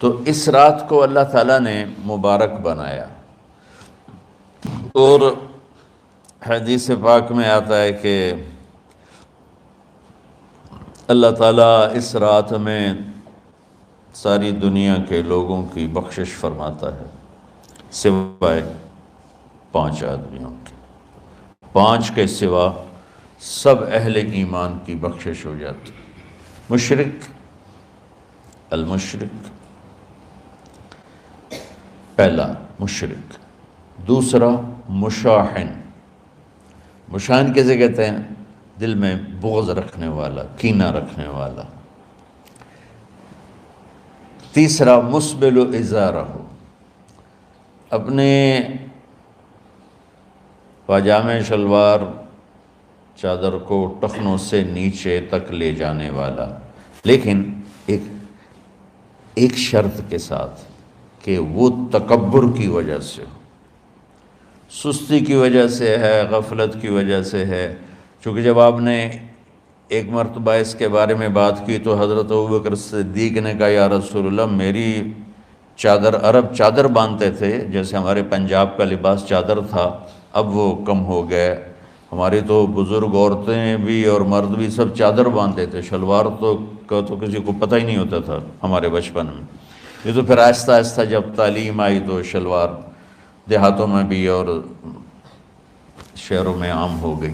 تو اس رات کو اللہ تعالیٰ نے مبارک بنایا، اور حدیث پاک میں آتا ہے کہ اللہ تعالیٰ اس رات میں ساری دنیا کے لوگوں کی بخشش فرماتا ہے سوائے 5 آدمیوں کی۔ 5 کے سوا سب اہل ایمان کی بخشش ہو جاتی۔ مشرک، المشرک، پہلا مشرک، دوسرا مشاحن۔ مشاحن کیسے کہتے ہیں؟ دل میں بغض رکھنے والا، کینہ رکھنے والا۔ تیسرا مسبل ازارہ، اپنے پاجامے شلوار چادر کو ٹخنوں سے نیچے تک لے جانے والا، لیکن ایک شرط کے ساتھ کہ وہ تکبر کی وجہ سے ہو، سستی کی وجہ سے ہے، غفلت کی وجہ سے ہے۔ چونکہ جب آپ نے ایک مرتبہ اس کے بارے میں بات کی تو حضرت ابوبکر صدیق نے کہا یا رسول اللہ، میری چادر، عرب چادر باندھتے تھے جیسے ہمارے پنجاب کا لباس چادر تھا، اب وہ کم ہو گئے۔ ہماری تو بزرگ عورتیں بھی اور مرد بھی سب چادر باندھتے تھے، شلوار کا تو کسی کو پتہ ہی نہیں ہوتا تھا ہمارے بچپن میں۔ یہ تو پھر آہستہ آہستہ جب تعلیم آئی تو شلوار دیہاتوں میں بھی اور شہروں میں عام ہو گئی۔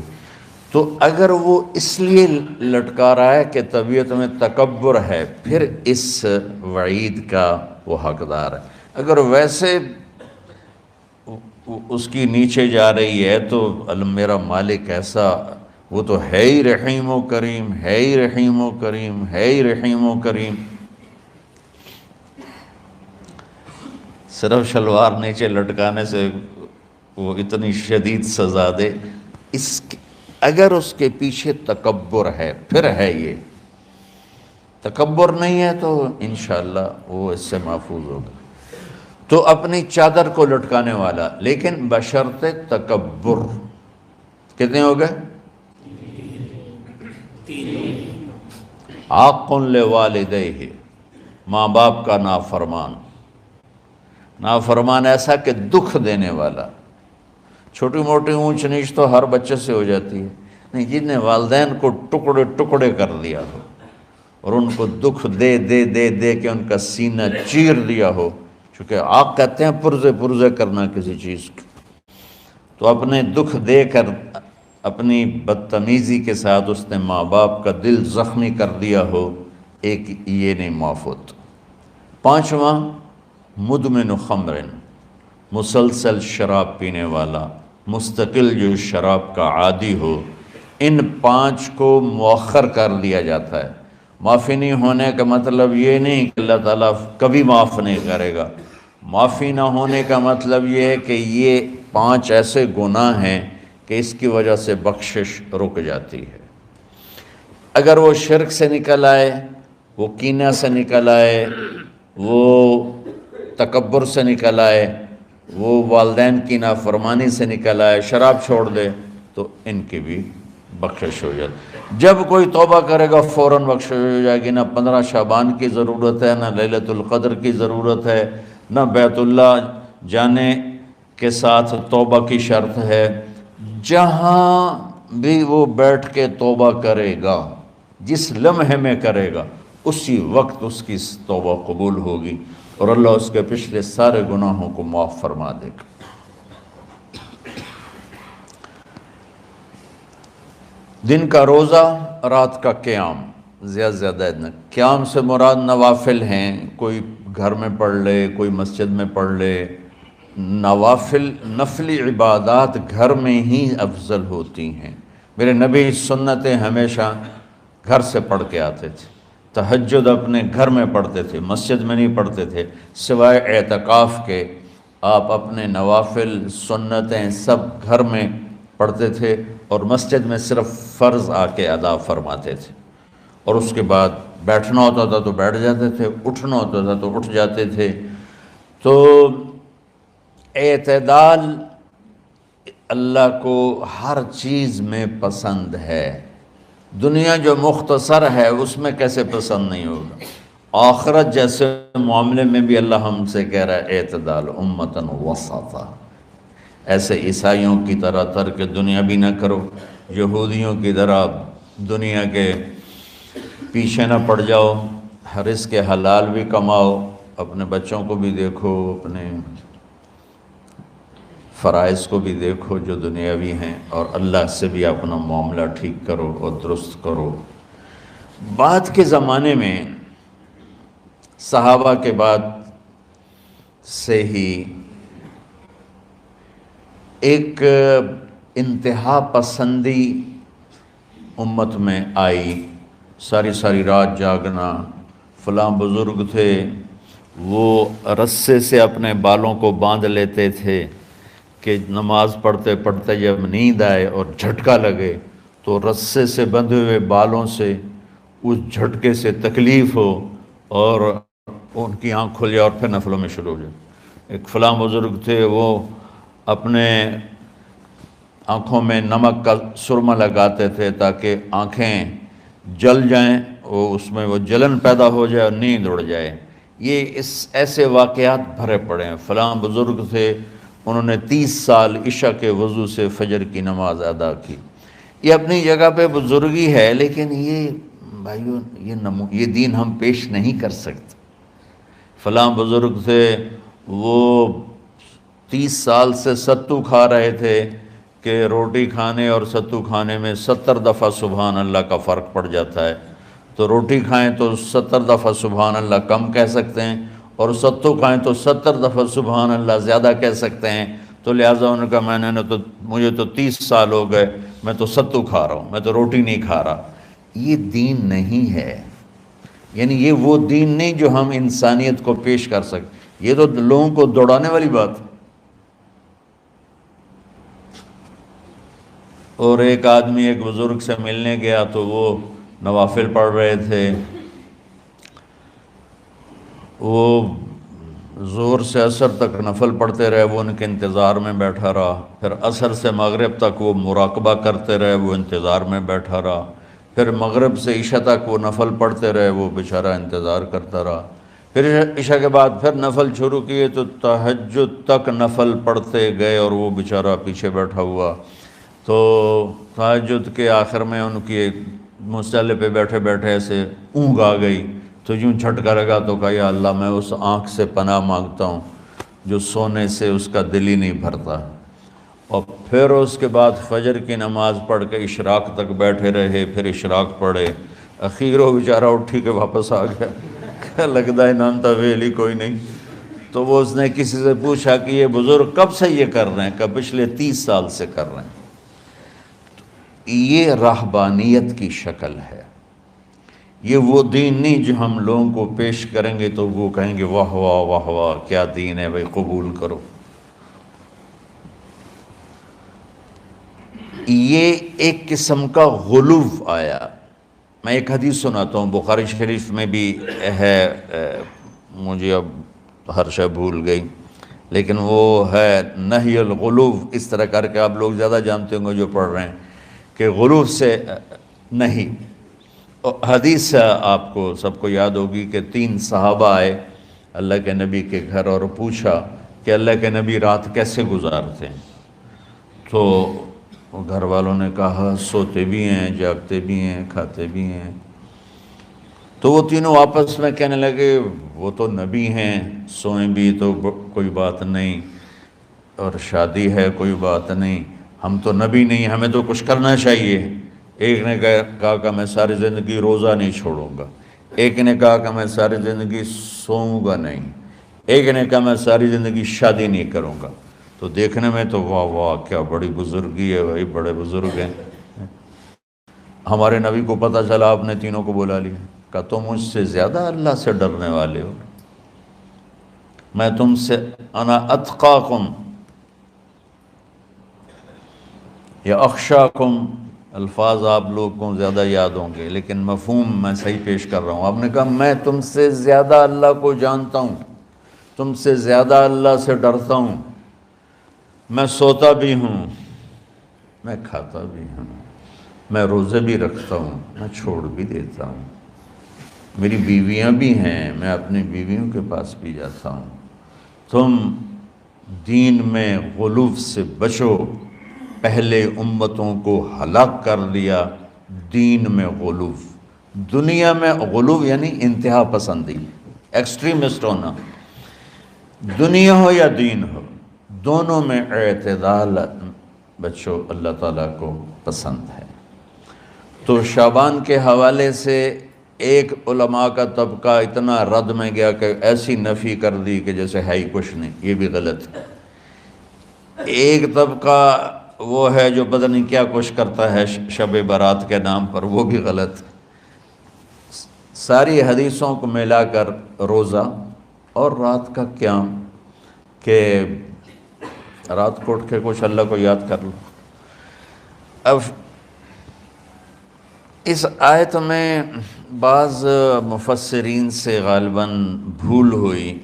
تو اگر وہ اس لیے لٹکا رہا ہے کہ طبیعت میں تکبر ہے، پھر اس وعید کا وہ حقدار ہے۔ اگر ویسے اس کی نیچے جا رہی ہے تو میرا مالک ایسا، وہ تو ہے ہی رحیم و کریم، ہے ہی رحیم و کریم، ہے ہی رحیم و کریم۔ صرف شلوار نیچے لٹکانے سے وہ اتنی شدید سزا دے، اگر اس کے پیچھے تکبر ہے پھر ہے۔ یہ تکبر نہیں ہے تو انشاءاللہ وہ اس سے محفوظ ہوگا۔ تو اپنی چادر کو لٹکانے والا، لیکن بشرط تکبر۔ کتنے ہو گئے؟ عاق لوالدیہ، ماں باپ کا نافرمان۔ نافرمان ایسا کہ دکھ دینے والا۔ چھوٹی موٹی اونچ نیچ تو ہر بچے سے ہو جاتی ہے، نہیں، جن نے والدین کو ٹکڑے ٹکڑے کر دیا ہو اور ان کو دکھ دے دے دے دے کے ان کا سینہ چیر دیا ہو، چونکہ عاق کہتے ہیں پرزے پرزے کرنا کسی چیز کی، تو اپنے دکھ دے کر، اپنی بدتمیزی کے ساتھ اس نے ماں باپ کا دل زخمی کر دیا ہو، ایک یہ نہیں معاف ہوتا۔ 5واں مدمن خمر، مسلسل شراب پینے والا، مستقل جو شراب کا عادی ہو۔ ان 5 کو مؤخر کر دیا جاتا ہے۔ معافی نہیں ہونے کا مطلب یہ نہیں کہ اللہ تعالیٰ کبھی معاف نہیں کرے گا۔ معافی نہ ہونے کا مطلب یہ ہے کہ یہ 5 ایسے گناہ ہیں کہ اس کی وجہ سے بخشش رک جاتی ہے۔ اگر وہ شرک سے نکل آئے، وہ کینہ سے نکل آئے، وہ تکبر سے نکل آئے، وہ والدین کی نافرمانی سے نکل آئے، شراب چھوڑ دے، تو ان کی بھی بخشش ہو جاتی۔ جب کوئی توبہ کرے گا فوراً بخشش ہو جائے گی۔ نہ 15 شعبان کی ضرورت ہے، نہ لیلۃ القدر کی ضرورت ہے، نہ بیت اللہ جانے کے ساتھ توبہ کی شرط ہے۔ جہاں بھی وہ بیٹھ کے توبہ کرے گا، جس لمحے میں کرے گا، اسی وقت اس کی توبہ قبول ہوگی اور اللہ اس کے پچھلے سارے گناہوں کو معاف فرما دے گا۔ دن کا روزہ، رات کا قیام، زیادہ سے زیادہ قیام سے مراد نوافل ہیں، کوئی گھر میں پڑھ لے، کوئی مسجد میں پڑھ لے۔ نوافل، نفلی عبادات گھر میں ہی افضل ہوتی ہیں۔ میرے نبی سنتیں ہمیشہ گھر سے پڑھ کے آتے تھے۔ تہجد اپنے گھر میں پڑھتے تھے، مسجد میں نہیں پڑھتے تھے، سوائے اعتکاف کے۔ آپ اپنے نوافل، سنتیں سب گھر میں پڑھتے تھے اور مسجد میں صرف فرض آ کے ادا فرماتے تھے، اور اس کے بعد بیٹھنا ہوتا تھا تو بیٹھ جاتے تھے، اٹھنا ہوتا تھا تو اٹھ جاتے تھے۔ تو اعتدال اللہ کو ہر چیز میں پسند ہے۔ دنیا جو مختصر ہے اس میں کیسے پسند نہیں ہوگا؟ آخرت جیسے معاملے میں بھی اللہ ہم سے کہہ رہا ہے اعتدال امتن وسطا، ایسے عیسائیوں کی طرح ترک دنیا بھی نہ کرو، یہودیوں کی طرح دنیا کے پیچھے نہ پڑ جاؤ، رزق کے حلال بھی کماؤ، اپنے بچوں کو بھی دیکھو، اپنے فرائض کو بھی دیکھو جو دنیاوی ہیں، اور اللہ سے بھی اپنا معاملہ ٹھیک کرو اور درست کرو۔ بعد کے زمانے میں صحابہ کے بعد سے ہی ایک انتہا پسندی امت میں آئی، ساری ساری رات جاگنا، فلاں بزرگ تھے وہ رسے سے اپنے بالوں کو باندھ لیتے تھے کہ نماز پڑھتے پڑھتے جب نیند آئے اور جھٹکا لگے تو رسے سے بندھے ہوئے بالوں سے اس جھٹکے سے تکلیف ہو اور ان کی آنکھ کھل جائے اور پھر نفلوں میں شروع ہو جائے۔ ایک فلاں بزرگ تھے وہ اپنے آنکھوں میں نمک کا سرما لگاتے تھے تاکہ آنکھیں جل جائیں، اس میں وہ جلن پیدا ہو جائے اور نیند اڑ جائے۔ یہ ایسے واقعات بھرے پڑے ہیں۔ فلاں بزرگ تھے، انہوں نے 30 سال عشاء کے وضو سے فجر کی نماز ادا کی۔ یہ اپنی جگہ پہ بزرگی ہے، لیکن یہ بھائیو یہ دین ہم پیش نہیں کر سکتے۔ فلاں بزرگ تھے وہ 30 سال سے ستو کھا رہے تھے کہ روٹی کھانے اور ستو کھانے میں 70 دفعہ سبحان اللہ کا فرق پڑ جاتا ہے، تو روٹی کھائیں تو 70 دفعہ سبحان اللہ کم کہہ سکتے ہیں، اور ستو کھائیں تو 70 دفعہ سبحان اللہ زیادہ کہہ سکتے ہیں۔ تو لہٰذا انہوں نے کہا مجھے تو 30 سال ہو گئے، میں تو ستو کھا رہا ہوں، میں تو روٹی نہیں کھا رہا۔ یہ دین نہیں ہے، یعنی یہ وہ دین نہیں جو ہم انسانیت کو پیش کر سکتے، یہ تو لوگوں کو دوڑانے والی بات ہے۔ اور ایک آدمی ایک بزرگ سے ملنے گیا تو وہ نوافل پڑھ رہے تھے، وہ زور سے عصر تک نفل پڑھتے رہے، وہ ان کے انتظار میں بیٹھا رہا، پھر عصر سے مغرب تک وہ مراقبہ کرتے رہے، وہ انتظار میں بیٹھا رہا، پھر مغرب سے عشاء تک وہ نفل پڑھتے رہے، وہ بیچارہ انتظار کرتا رہا، پھر عشاء کے بعد پھر نفل شروع کیے تو تہجد تک نفل پڑھتے گئے اور وہ بیچارہ پیچھے بیٹھا ہوا۔ تو تہجد کے آخر میں ان کی مصلی پہ بیٹھے بیٹھے ایسے اونگ آ گئی، تو یوں جھٹکا لگا تو کہا یا اللہ میں اس آنکھ سے پناہ مانگتا ہوں جو سونے سے اس کا دل ہی نہیں بھرتا۔ اور پھر اس کے بعد فجر کی نماز پڑھ کے اشراق تک بیٹھے رہے، پھر اشراق پڑھے، اخیر وہ بیچارہ اٹھی کے واپس آ گیا، لگتا ہے نانتا ویلی کوئی نہیں۔ تو وہ اس نے کسی سے پوچھا کہ یہ بزرگ کب سے یہ کر رہے ہیں؟ کہ پچھلے 30 سال سے کر رہے ہیں۔ یہ راہبانیت کی شکل ہے، یہ وہ دین نہیں جو ہم لوگوں کو پیش کریں گے تو وہ کہیں گے واہ واہ واہ واہ کیا دین ہے بھائی، قبول کرو۔ یہ ایک قسم کا غلو آیا۔ میں ایک حدیث سناتا ہوں، بخاری شریف میں بھی ہے، مجھے اب ہر شے بھول گئی، لیکن وہ ہے نہی الغلو، اس طرح کر کے آپ لوگ زیادہ جانتے ہوں گے جو پڑھ رہے ہیں کہ غلو سے نہیں۔ حدیث آپ کو سب کو یاد ہوگی کہ 3 صحابہ آئے اللہ کے نبی کے گھر اور پوچھا کہ اللہ کے نبی رات کیسے گزارتے ہیں؟ تو گھر والوں نے کہا سوتے بھی ہیں، جاگتے بھی ہیں، کھاتے بھی ہیں۔ تو وہ تینوں آپس میں کہنے لگے وہ تو نبی ہیں، سوئیں بھی تو کوئی بات نہیں، اور شادی ہے کوئی بات نہیں، ہم تو نبی نہیں، ہمیں تو کچھ کرنا چاہیے۔ ایک نے کہا کہ میں ساری زندگی روزہ نہیں چھوڑوں گا، ایک نے کہا کہ میں ساری زندگی سوؤں گا نہیں، ایک نے کہا میں ساری زندگی شادی نہیں کروں گا۔ تو دیکھنے میں تو واہ واہ کیا بڑی بزرگی ہے بھائی، بڑے بزرگ ہیں۔ ہمارے نبی کو پتہ چلا آپ نے تینوں کو بلا لیا، کہا تم مجھ سے زیادہ اللہ سے ڈرنے والے ہو، میں تم سے انا اتقاکم یا اخشاکم، الفاظ آپ لوگوں کو زیادہ یاد ہوں گے لیکن مفہوم میں صحیح پیش کر رہا ہوں۔ آپ نے کہا میں تم سے زیادہ اللہ کو جانتا ہوں، تم سے زیادہ اللہ سے ڈرتا ہوں، میں سوتا بھی ہوں، میں کھاتا بھی ہوں، میں روزے بھی رکھتا ہوں، میں چھوڑ بھی دیتا ہوں۔ میری بیویاں بھی ہیں، میں اپنی بیویوں کے پاس بھی جاتا ہوں، تم دین میں غلو سے بچو، پہلے امتوں کو ہلاک کر دیا دین میں غلو۔ دنیا میں غلو یعنی انتہا پسندی، ایکسٹریمسٹ ہونا، دنیا ہو یا دین ہو، دونوں میں اعتدال بچو، اللہ تعالیٰ کو پسند ہے۔ تو شعبان کے حوالے سے ایک علماء کا طبقہ اتنا رد میں گیا کہ ایسی نفی کر دی کہ جیسے ہے ہی کچھ نہیں، یہ بھی غلط ہے۔ ایک طبقہ وہ ہے جو پتہ نہیں کیا کچھ کرتا ہے شب برات کے نام پر، وہ بھی غلط۔ ساری حدیثوں کو ملا کر روزہ اور رات کا قیام، کہ رات کو اٹھ کے کچھ اللہ کو یاد کر لو۔ اب اس آیت میں بعض مفسرین سے غالباً بھول ہوئی،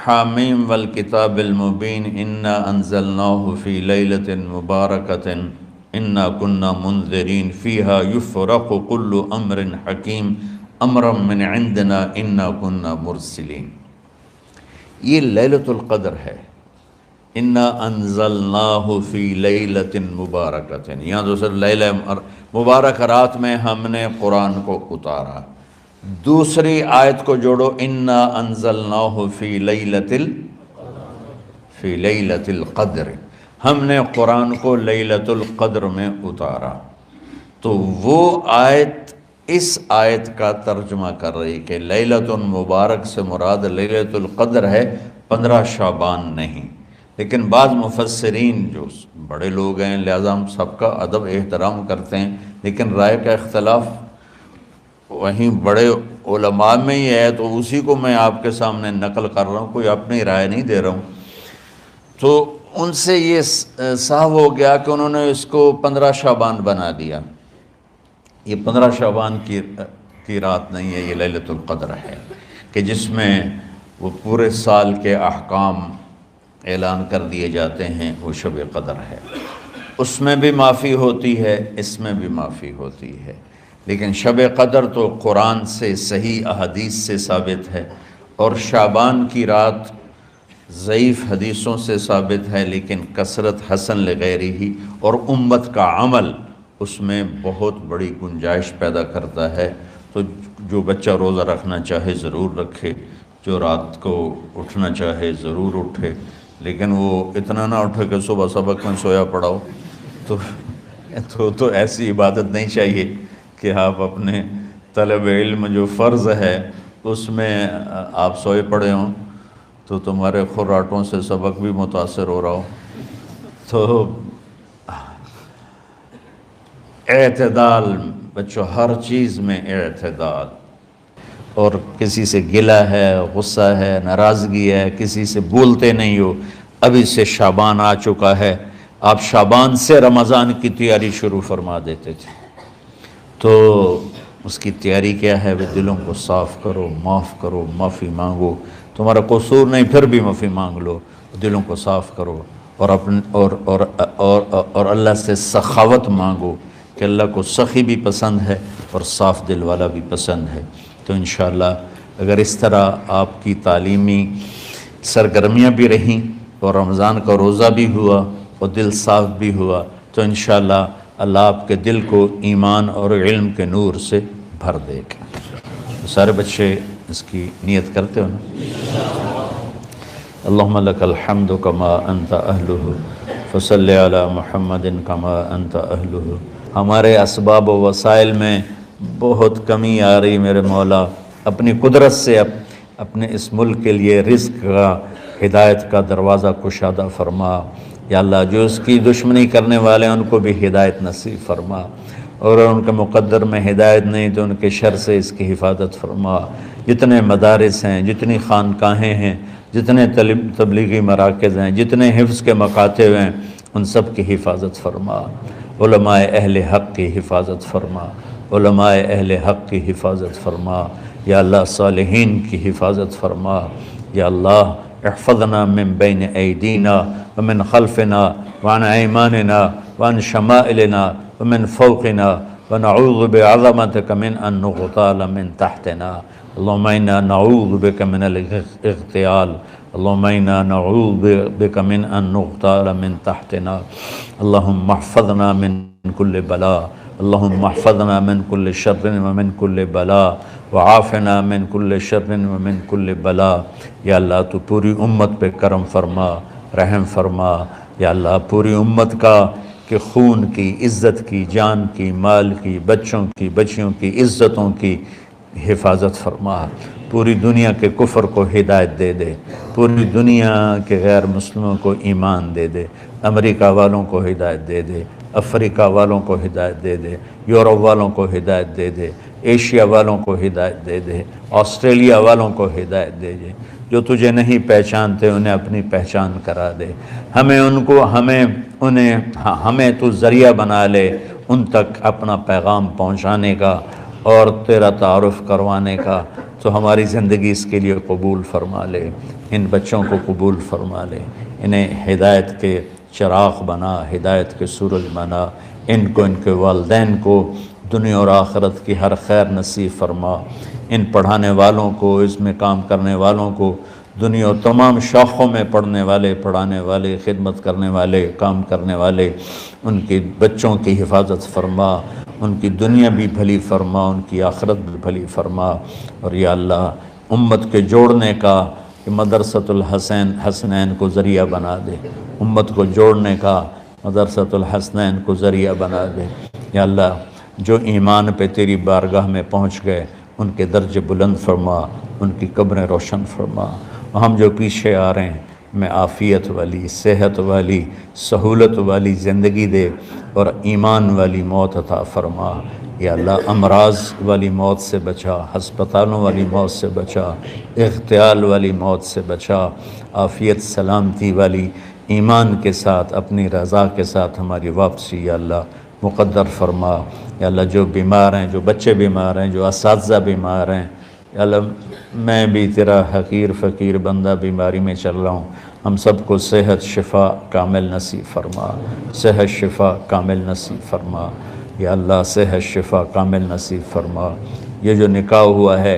حامیم والکتاب المبین انا انزلناہ فی لیلۃ مبارکۃ انا کنا منذرین فیہا یفرق کل امر حکیم امرا من عندنا انا کنا مرسلین۔ یہ لیلۃ القدر ہے، انا انزلناہ فی لیلۃ مبارکۃ، یہاں دوسرا لیلہ مبارک رات میں ہم نے قرآن کو اتارا۔ دوسری آیت کو جوڑو، انا انزلناہ فی لیلۃ القدر، ہم نے قرآن کو لیلۃ القدر میں اتارا۔ تو وہ آیت اس آیت کا ترجمہ کر رہی کہ لیلۃ مبارک سے مراد لیلۃ القدر ہے، 15 شعبان نہیں۔ لیکن بعض مفسرین جو بڑے لوگ ہیں، لہذا ہم سب کا ادب احترام کرتے ہیں، لیکن رائے کا اختلاف وہیں بڑے علماء میں ہی ہے، تو اسی کو میں آپ کے سامنے نقل کر رہا ہوں، کوئی اپنی رائے نہیں دے رہا ہوں۔ تو ان سے یہ صاف ہو گیا کہ انہوں نے اس کو 15 شعبان بنا دیا۔ یہ 15 شعبان کی رات نہیں ہے، یہ لیلۃ القدر ہے، کہ جس میں وہ پورے سال کے احکام اعلان کر دیے جاتے ہیں، وہ شب قدر ہے۔ اس میں بھی معافی ہوتی ہے، اس میں بھی معافی ہوتی ہے، لیکن شب قدر تو قرآن سے صحیح احادیث سے ثابت ہے، اور شعبان کی رات ضعیف حدیثوں سے ثابت ہے، لیکن کثرت حسن لغیرہ اور امت کا عمل اس میں بہت بڑی گنجائش پیدا کرتا ہے۔ تو جو بچہ روزہ رکھنا چاہے ضرور رکھے، جو رات کو اٹھنا چاہے ضرور اٹھے، لیکن وہ اتنا نہ اٹھے کہ صبح سبق میں سویا پڑا ہو۔ تو ایسی عبادت نہیں چاہیے کہ آپ اپنے طلب علم جو فرض ہے اس میں آپ سوئے پڑے ہوں، تو تمہارے خراٹوں سے سبق بھی متاثر ہو رہا ہو۔ تو اعتدال بچوں، ہر چیز میں اعتدال، اور کسی سے گلہ ہے، غصہ ہے، ناراضگی ہے، کسی سے بولتے نہیں ہو۔ ابھی سے شعبان آ چکا ہے، آپ شعبان سے رمضان کی تیاری شروع فرما دیتے تھے، تو اس کی تیاری کیا ہے؟ وہ دلوں کو صاف کرو، معاف کرو، معافی مانگو، تمہارا قصور نہیں پھر بھی معافی مانگ لو، دلوں کو صاف کرو، اور اللہ سے سخاوت مانگو، کہ اللہ کو سخی بھی پسند ہے اور صاف دل والا بھی پسند ہے۔ تو انشاءاللہ اگر اس طرح آپ کی تعلیمی سرگرمیاں بھی رہیں اور رمضان کا روزہ بھی ہوا اور دل صاف بھی ہوا، تو انشاءاللہ اللہ آپ کے دل کو ایمان اور علم کے نور سے بھر دے گا۔ سارے بچے اس کی نیت کرتے ہو نا؟ اللہم لک الحمد کما انت اہلہ فصلی علی محمد کما انت اہلہ۔ ہمارے اسباب و وسائل میں بہت کمی آ رہی میرے مولا، اپنی قدرت سے اپنے اس ملک کے لیے رزق کا، ہدایت کا دروازہ کشادہ فرما۔ یا اللہ، جو اس کی دشمنی کرنے والے ہیں ان کو بھی ہدایت نصیب فرما، اور ان کے مقدر میں ہدایت نہیں تو ان کے شر سے اس کی حفاظت فرما۔ جتنے مدارس ہیں، جتنی خانقاہیں ہیں، جتنے تبلیغی مراکز ہیں، جتنے حفظ کے مکاتب ہیں، ان سب کی حفاظت فرما۔ علماء اہل حق کی حفاظت فرما، علماء اہل حق کی حفاظت فرما۔ یا اللہ، صالحین کی حفاظت فرما۔ یا اللہ، احفظنا من بین ایدینا ومن خلفنا وعن ایماننا وعن شمائلنا ومن فوقنا ونعوذ بعظمتك من أن نغتال من تحتنا اللهم إنا نعوذ بك من الاغتيال اللهم إنا نعوذ بك من أن نغتال من تحتنا اللهم احفظنا من كل بلاء اللهم احفظنا من كل شر ومن كل بلاء وعافنا من كل شر ومن كل بلاء یا اللہ تو پوری امت پہ کرم فرما رحم فرما یا اللہ پوری امت کا کہ خون کی عزت کی جان کی مال کی بچوں کی بچیوں کی عزتوں کی حفاظت فرما پوری دنیا کے کفر کو ہدایت دے دے پوری دنیا کے غیر مسلموں کو ایمان دے دے امریکہ والوں کو ہدایت دے دے افریقہ والوں کو ہدایت دے دے یورپ والوں کو ہدایت دے دے ایشیا والوں کو ہدایت دے دے آسٹریلیا والوں کو ہدایت دے دے جو تجھے نہیں پہچانتے انہیں اپنی پہچان کرا دے ہمیں تو ذریعہ بنا لے ان تک اپنا پیغام پہنچانے کا اور تیرا تعارف کروانے کا تو ہماری زندگی اس کے لیے قبول فرما لے ان بچوں کو قبول فرما لے انہیں ہدایت کے چراغ بنا ہدایت کے سورج بنا ان کو ان کے والدین کو دنیا اور آخرت کی ہر خیر نصیب فرما ان پڑھانے والوں کو اس میں کام کرنے والوں کو دنیا اور تمام شاخوں میں پڑھنے والے پڑھانے والے خدمت کرنے والے کام کرنے والے ان کے بچوں کی حفاظت فرما ان کی دنیا بھی بھلی فرما ان کی آخرت بھی بھلی فرما اور یا اللہ امت کے جوڑنے کا کہ مدرسۃ الحسنین کو ذریعہ بنا دے امت کو جوڑنے کا مدرسۃ الحسنین کو ذریعہ بنا دے یا اللہ جو ایمان پہ تیری بارگاہ میں پہنچ گئے ان کے درجے بلند فرما ان کی قبریں روشن فرما ہم جو پیچھے آ رہے ہیں میں عافیت والی صحت والی سہولت والی زندگی دے اور ایمان والی موت عطا فرما یا اللہ امراض والی موت سے بچا ہسپتالوں والی موت سے بچا اغتیال والی موت سے بچا عافیت سلامتی والی ایمان کے ساتھ اپنی رضا کے ساتھ ہماری واپسی یا اللہ مقدر فرما یا اللہ جو بیمار ہیں جو بچے بیمار ہیں جو اساتذہ بیمار ہیں یا اللہ میں بھی تیرا حقیر فقیر بندہ بیماری میں چل رہا ہوں ہم سب کو صحت شفا کامل نصیب فرما صحت شفا کامل نصیب فرما یا اللہ صحت شفا کامل نصیب فرما یہ جو نکاح ہوا ہے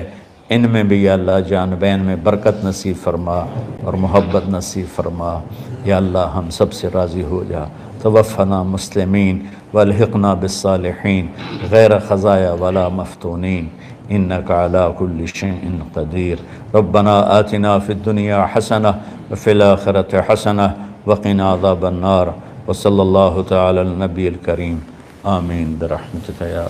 ان میں بھی یا اللہ جان بین میں برکت نصیب فرما اور محبت نصیب فرما یا اللہ ہم سب سے راضی ہو جا توفنا مسلمین والحقنا بالصالحین غیر خزایا ولا مفتونین انک علی کل شیء قدیر ربنا آتنا فی الدنیا حسنہ وفی الآخرۃ حسنہ وقنا عذاب النار وصلی اللہ تعالی النبی الکریم آمین برحمتک یا